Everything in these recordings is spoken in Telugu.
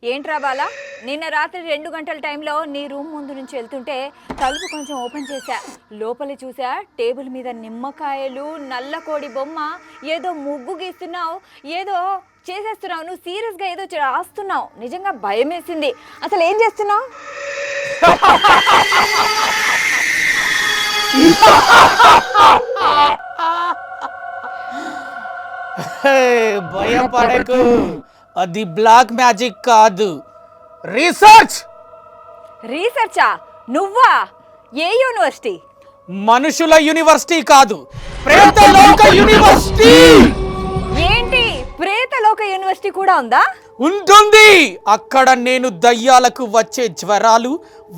ఏంట్రా బాలా, నిన్న రాత్రి 2 గంటల టైంలో నీ రూమ్ ముందు నుంచి వెళ్తుంటే తలుపు కొంచెం ఓపెన్ చేశా. లోపల చూసా, టేబుల్ మీద నిమ్మకాయలు, నల్ల కోడి బొమ్మ, ఏదో ముగ్గు గీస్తున్నావు, ఏదో చేసేస్తున్నావు. నువ్వు సీరియస్గా ఏదో రాస్తున్నావు. నిజంగా భయం వేసింది. అసలు ఏం చేస్తున్నావు? భయపడకు, అది బ్లాక్ మ్యాజిక్ కాదు, రీసెర్చ్. రీసెర్చా? నువ్వా? ఏ యూనివర్సిటీ? మనుషుల యూనివర్సిటీ కాదు, ప్రేతలోక యూనివర్సిటీ. ఏంటి, ప్రేతలోక యూనివర్సిటీ కూడా ఉందా? ఉంటుంది. అక్కడ నేను దయ్యాలకు వచ్చే జ్వరాలు,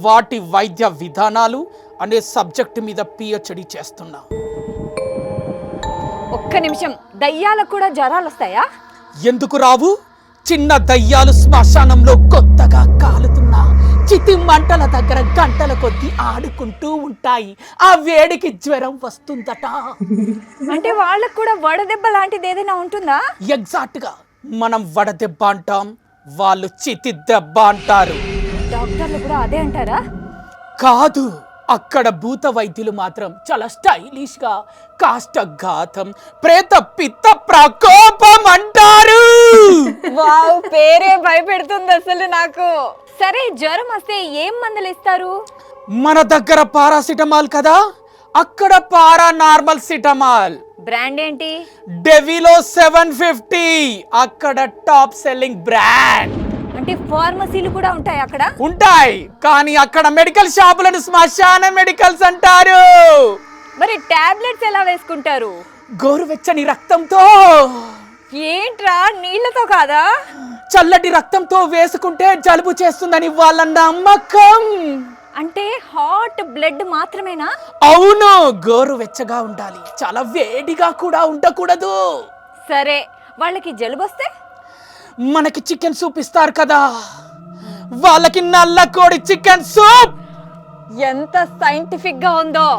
వాటి వైద్య విధానాలు అనే సబ్జెక్టు మీద పిహెచ్డి చేస్తున్నా. ఒక్క నిమిషం, దయ్యాలకు కూడా జ్వరాలు వస్తాయా? ఎందుకు రావు? చిన్న దయ్యాలు శ్మశానంలో కొత్తగా కాలుతున్న చితి మంటల దగ్గర గంటల కొద్దీ ఆడుకుంటూ ఉంటాయి. ఆ వేడికి జ్వరం వస్తుందట. అంటే వాళ్ళకు కూడా వడదెబ్బ లాంటిది ఏదైనా ఉంటుందా? ఎగ్జాక్ట్ గా మనం వడదెబ్బ అంటాం, వాళ్ళు చితి దెబ్బ అంటారు. డాక్టర్లు కూడా అదే అంటారా? కాదు, అక్కడ భూత వైద్యులు మాత్రం చాలా స్టైలిష్ గా కాష్టఘాతం, ప్రేత పిత్త ప్రకోపం అంటారు. వావ్, పేరే భయపెడుతుంది అసలు నాకు. సరే, జ్వరం వస్తే ఏం మందులు ఇస్తారు? మన దగ్గర పారాసిటమాల్ కదా, అక్కడ నార్మల్ సిటమాల్. బ్రాండ్ ఏంటి? డెవిలో 750, అక్కడ టాప్ సెల్లింగ్ బ్రాండ్. అంటే ఫార్మసీలు కూడా ఉంటాయి అక్కడ? ఉంటాయి, కానీ అక్కడ మెడికల్ షాపులను శ్మశాన మెడికల్స్ అంటారు. మరి టాబ్లెట్స్ ఎలా వేసుకుంటారు? గోరువెచ్చని రక్తంతో. ఏంట్రా, నీళ్లతో కాదా? చల్లటి రక్తంతో వేసుకుంటే జలుబు చేస్తుందని వాళ్ళ నమ్మకం. అంటే హాట్ బ్లడ్ మాత్రమేనా? అవును, గోరువెచ్చగా ఉండాలి, చాలా వేడిగా కూడా ఉండకూడదు. సరే, వాళ్ళకి జలుబు వస్తే? మనకి చికెన్ సూప్ ఇస్తారు కదా, వాళ్ళకి నల్ల కోడి చికెన్ సూప్. ఎంత సైంటిఫిక్ గా ఉందో.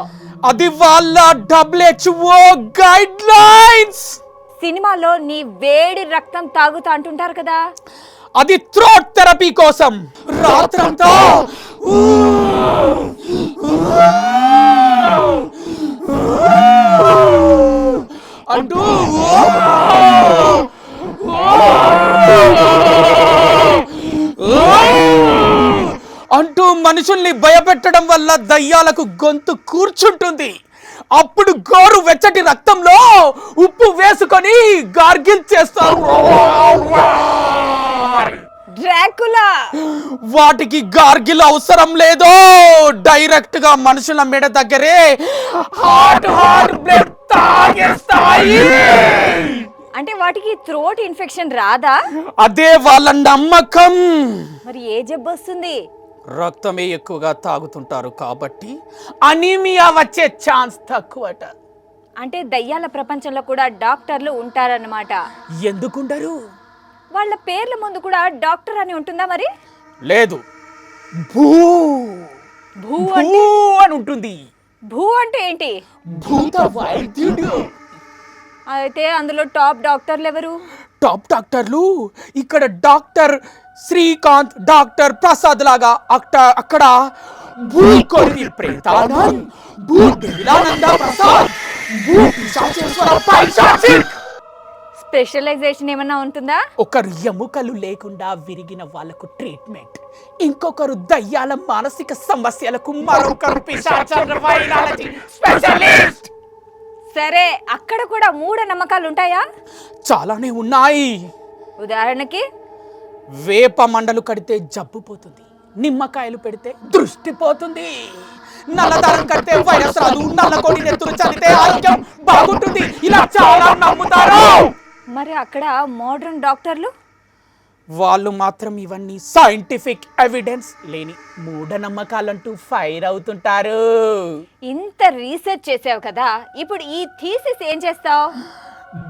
అది వాళ్ళ WHO గైడ్ లైన్స్. సినిమాలో నీ వేడి రక్తం తాగుతా అంటుంటారు కదా, అది థ్రోట్ థెరపీ కోసం. రాత్రంతా అంటూ అంటూ మనుషుల్ని భయపెట్టడం వల్ల దయ్యాలకు గొంతు కూర్చుంటుంది. అప్పుడు గోరు వెచ్చటి రక్తంలో ఉప్పు వేసుకొని గార్గిల్ చేస్తారు. డ్రాకులా. వాటికి గార్గిల్ అవసరం లేదో, డైరెక్ట్ గా మనుషుల మెడ దగ్గరే హాట్ బ్లడ్ తాగేస్తాయి. అంటే వాటికి థ్రోట్ ఇన్ఫెక్షన్ రాదా? అదే వాళ్ళ నమ్మకం. మరి ఏ జబ్బు వస్తుంది? రక్తమే ఎక్కువగా తాగుతుంటారు కాబట్టి అనీమియా వచ్చే ఛాన్స్ తక్కువట. అంటే దయ్యాల ప్రపంచంలో కూడా డాక్టర్లు ఉంటారన్నమాట. ఎందుకుంటారు? వాళ్ళ పేర్ల ముందు కూడా డాక్టర్ అని ఉంటుందా మరి? లేదు, భూ భూ అని ఉంటుంది. భూ అంటే ఏంటి? భూత వైద్యుడు. అయితే అందులో టాప్ డాక్టర్లు ఎవరు? టాప్ డాక్టర్లు ఇక్కడ డాక్టర్ శ్రీకాంత్, డాక్టర్ ప్రసాద్ లాగా అక్కడ భూకొరివి ప్రేతానంద్, భూ దేవిలానంద ప్రసాద్, భూ పిశాచేశ్వర పైశాచిక్. స్పెషలైజేషన్ ఏమన్నా ఉంటుందా? ఒకరు ఎముకలు లేకుండా విరిగిన వాళ్ళకు ట్రీట్మెంట్, ఇంకొకరు దయ్యాల మానసిక సమస్యలకు, మరొకరు పిశాచాల వైరాలజీ స్పెషలిస్ట్. సరే, అక్కడ కూడా మూఢ నమ్మకాలు ఉంటాయా? చాలానే ఉన్నాయి. ఉదాహరణకి, వేప మండలు కడితే జబ్బు పోతుంది, నిమ్మకాయలు పెడితే దృష్టి పోతుంది, నల్లదారం కడితే వైరస్ రాదు, నల్లకోడి నెత్తురు చదివితే ఆరోగ్యం బాగుంటుంది, ఇలా చాలా నమ్ముతారు. మరి అక్కడ మోడర్న్ డాక్టర్లు? వాళ్ళు మాత్రం ఇవన్నీ సైంటిఫిక్ ఎవిడెన్స్ లేని మూఢనమ్మకాలంటూ ఫైర్ అవుతుంటారు. ఇంత రీసెర్చ్ చేసావు కదా, ఇప్పుడు ఈ థీసిస్ ఏం చేస్తావు?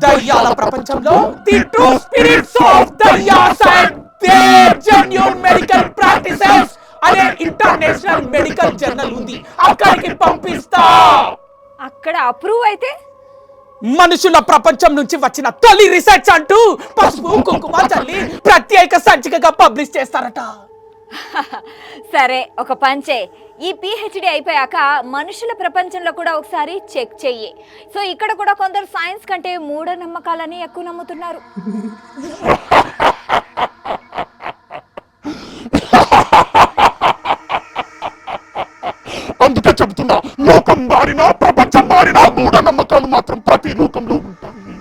దయ్యాల ప్రపంచంలో ది ట్రూ స్పిరిట్స్ ఆఫ్ దయ్యాస్ and their genuine medical practices అనే ఇంటర్నేషనల్ మెడికల్ జర్నల్ ఉంది, అక్కడికి పంపిస్తా. అక్కడ అప్రూవ్ అయితే మనుషుల ప్రపంచం నుంచి వచ్చిన తొలి రీసెర్చ్ అంటూ పసుపు కుంకుమ చల్లి ప్రత్యేక సంచికగా పబ్లిష్ చేస్తారట. సరే ఒక పంచే, ఈ పిహెచ్డి అయిపోయాక మనుషుల ప్రపంచంలో కూడా ఒకసారి చెక్ చెయ్యి. సో ఇక్కడ కూడా కొందరు సైన్స్ కంటే మూఢనమ్మకాలని ఎక్కువ నమ్ముతున్నారు. అందుకే చెబుతున్నా, లోకం మారినా ప్రపంచం మారినా మూఢనమ్మకాలు మాత్రం ప్రతి లోకంలో ఉంటాయి.